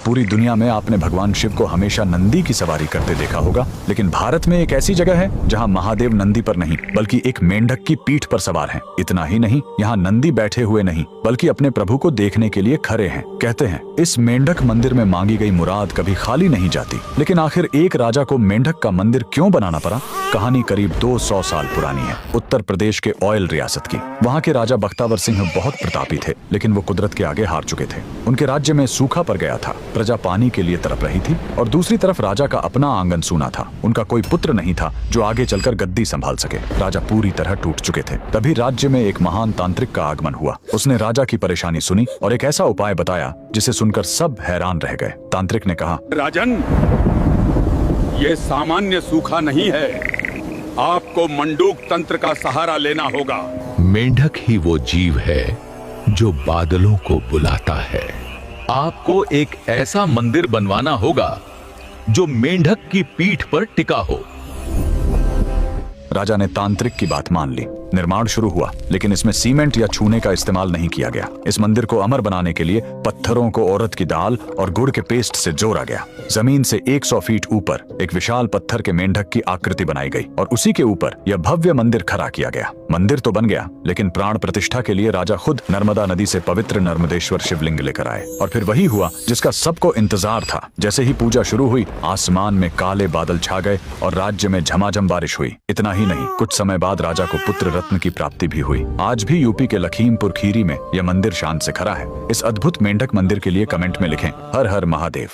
पूरी दुनिया में आपने भगवान शिव को हमेशा नंदी की सवारी करते देखा होगा, लेकिन भारत में एक ऐसी जगह है जहां महादेव नंदी पर नहीं बल्कि एक मेंढक की पीठ पर सवार हैं। इतना ही नहीं, यहाँ नंदी बैठे हुए नहीं बल्कि अपने प्रभु को देखने के लिए खड़े हैं। कहते हैं इस मेंढक मंदिर में मांगी गई मुराद कभी खाली नहीं जाती। लेकिन आखिर एक राजा को मेंढक का मंदिर क्यों बनाना पड़ा? कहानी करीब 200 साल पुरानी है, उत्तर प्रदेश के ऑयल रियासत की। वहाँ के राजा बख्तावर सिंह बहुत प्रतापी थे, लेकिन वो कुदरत के आगे हार चुके थे। उनके राज्य में सूखा पड़ गया था, प्रजा पानी के लिए तड़प रही थी और दूसरी तरफ राजा का अपना आंगन सूना था। उनका कोई पुत्र नहीं था जो आगे चलकर गद्दी संभाल सके। राजा पूरी तरह टूट चुके थे। तभी राज्य में एक महान तांत्रिक का आगमन हुआ। उसने राजा की परेशानी सुनी और एक ऐसा उपाय बताया जिसे सुनकर सब हैरान रह गए। तांत्रिक ने कहा, राजन, ये सामान्य सूखा नहीं है, आपको मंडूक तंत्र का सहारा लेना होगा। मेंढक ही वो जीव है जो बादलों को बुलाता है। आपको एक ऐसा मंदिर बनवाना होगा जो मेंढक की पीठ पर टिका हो। राजा ने तांत्रिक की बात मान ली। निर्माण शुरू हुआ, लेकिन इसमें सीमेंट या चूने का इस्तेमाल नहीं किया गया। इस मंदिर को अमर बनाने के लिए पत्थरों को औरत की दाल और गुड़ के पेस्ट से जोड़ा गया। जमीन से 100 फीट ऊपर एक विशाल पत्थर के मेंढक की आकृति बनाई गई और उसी के ऊपर यह भव्य मंदिर खड़ा किया गया। मंदिर तो बन गया, लेकिन प्राण प्रतिष्ठा के लिए राजा खुद नर्मदा नदी से पवित्र नर्मदेश्वर शिवलिंग लेकर आए। और फिर वही हुआ जिसका सबको इंतजार था। जैसे ही पूजा शुरू हुई, आसमान में काले बादल छा गए और राज्य में झमाझम बारिश हुई। इतना ही नहीं, कुछ समय बाद राजा को पुत्र रत्न की प्राप्ति भी हुई। आज भी यूपी के लखीमपुर खीरी में यह मंदिर शान से खड़ा है। इस अद्भुत मेंढक मंदिर के लिए कमेंट में लिखें, हर हर महादेव।